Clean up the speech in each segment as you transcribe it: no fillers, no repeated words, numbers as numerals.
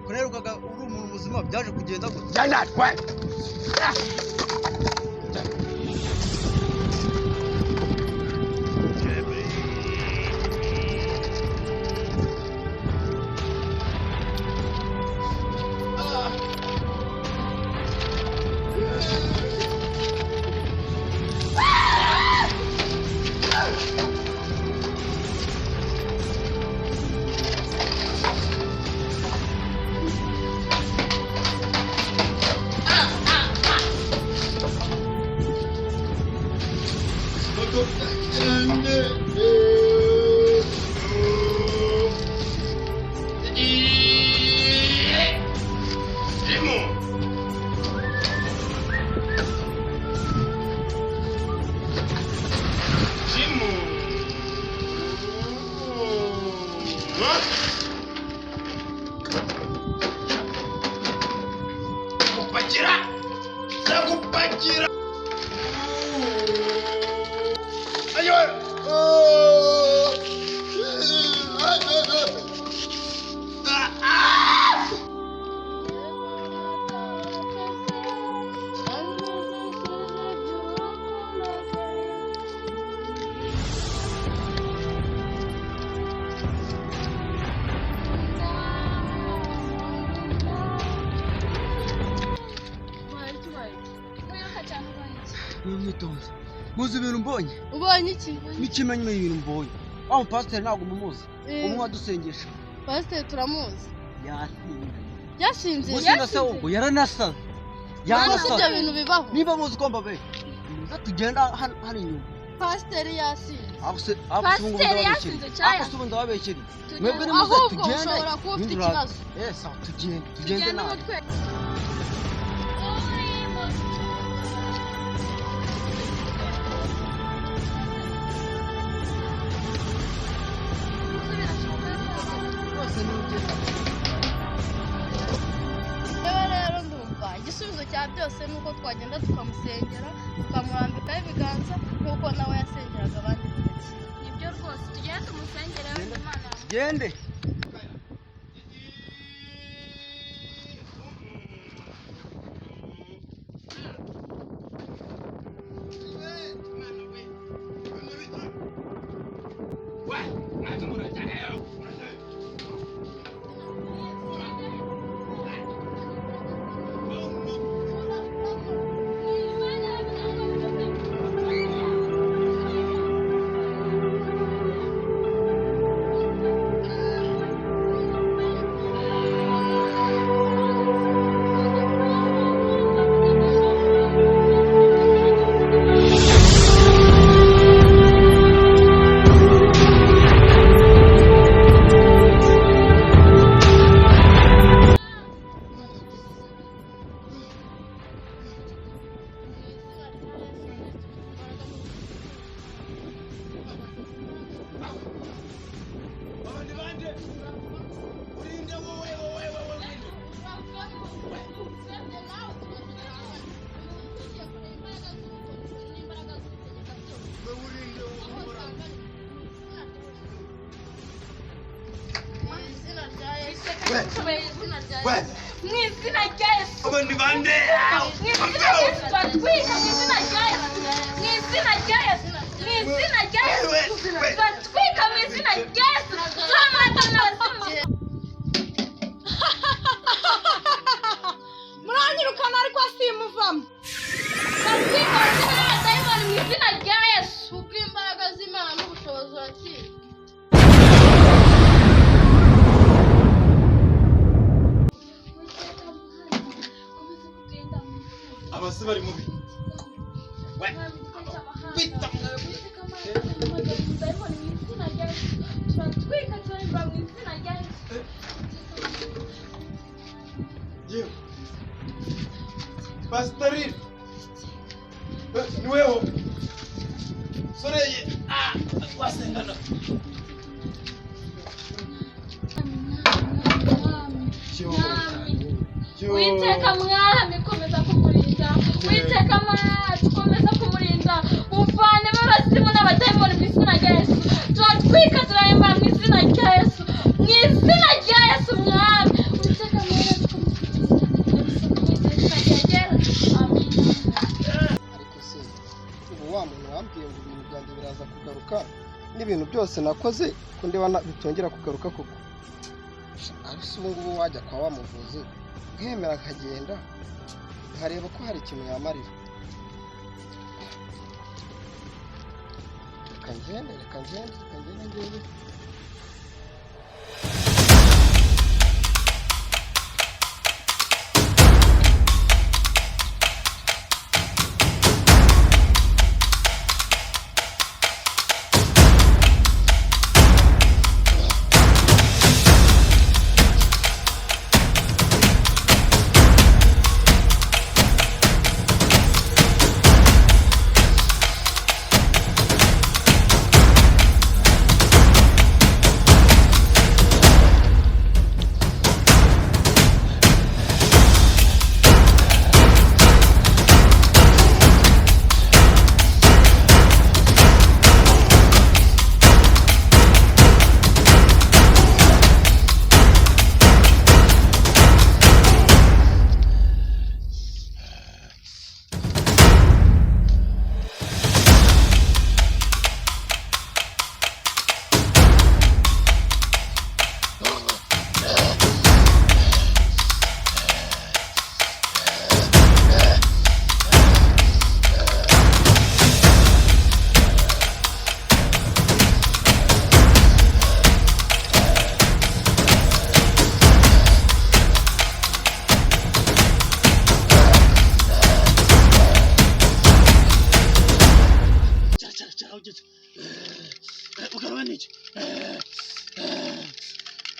kunerukaga uri umuntu muzima byaje kugenda gute? Jana kwe. Mwitonze. Muzi ibintu mbonye? Ubonye iki? Nikimenye ibintu mbonye. Aho pastor ntabwo mumuzi. Umwe wadusengesha. Pastor turamuzi. Yasinze. Yasinze. Yasinze ubwo yaranasa. Yaranasa ibyo bintu bibaho. Niba muzi ko mbabe. Tugenda hano inyuma. Pastor yasinze. Pastor yasinze cyane. Akusubu ndababekeri. Mwebwe nimuze tugende. Ushobora kuba ufite ikibazo. Sawa tugende nawe. Rero ndumva igisubizo cya byose nuko twagenda tukamusengera tukamurambikaho ibiganza nkuko nawe yasengeraga abandi. Nibyo rwose tugende tumusengere Imana. Gende. Mwizina rya Yesu. Abo ni bande? Mwizina rya Yesu twatwika mwizina rya Yesu. Mwizina rya Yesu. Mwizina rya Yesu. Twatwika mwizina rya Yesu. Muranyirukana ariko simuvamo. Twatwika mwizina rya Yesu. Kubw'imbaraga z'Imana n'ubushobozi urakira. Abase bari mubi. Pita. Yewe. Pastoril. Ni wewe. Soreye. wasengana Witeka mwami komeza kumurinda Witeka mwami komeza kumurinda uvane b'abazimu n'abadayimoni mu izina rya Yesu turatwika turahemba mu izina rya Yesu mu izina rya Yesu mwami Witeka mwami ariko se ubu wa muntu wambwiye ngo ibintu byanjye biraza kugaruka n'ibintu byose nakoze ko ndeba bitongera kugaruka koko ariko ubu ngubu wajya kwa wa muvuzi nkemera akagenda nkareba ko hari ikintu yamarira reka ngende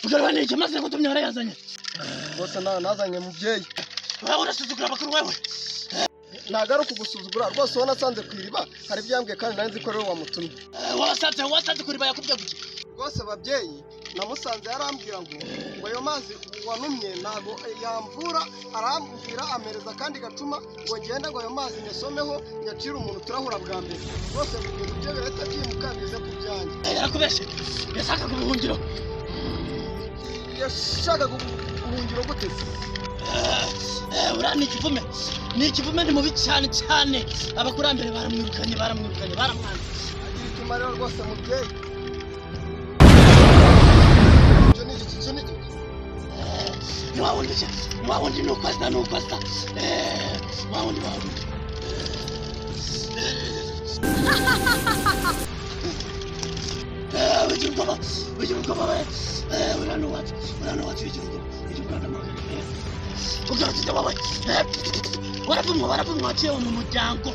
ugarwane iki maze gutumye warayazanye bose nazanye mubyeyi urasuzugura bakuru wewe nagaruka kugusuzugura rwose ubona nasanze ku iriba hari byambwiye kandi nari nzi ko rero wamutumye wasanze ku iriba yakubwiye guki rwose babyeyi namusanze yarambwira ngo ayo mazi wanumye ntago yamvura arambwira amereza kandi gacuma ngo ngende ngo ayo mazi nyasomeho nyacira umuntu turahura bwa mbere rwose ibintu byo birahita byimukangize ku byanjye yarakubeshe yashakaga ubuhungiro yashakaga ubuhungiro gute uriya ni ikivume ni mubi cyane cyane abakurambere baramwirukanye baramwanze agira ituma rero rwose mubyeyi wawundi nukwasta wawundi wigira ubwoba uriya nuwatsi wigira ubwoba ugarutse wowe waravumwa waciye mu muryango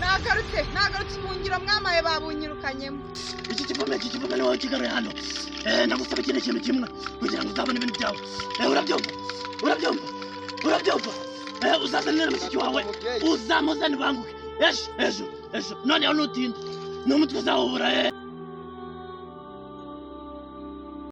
nagarutse ubuhungiro mwamaye babunyirukanyemo iki kivume ni wowe kigaruye hano ndagusaba ikindi kintu kimwe kugira ngo uzabone ibintu byawe urabyumva uzazanira mushiki wawe uzamuzane banguke ejo noneho nutinda n'umutwe uzawubura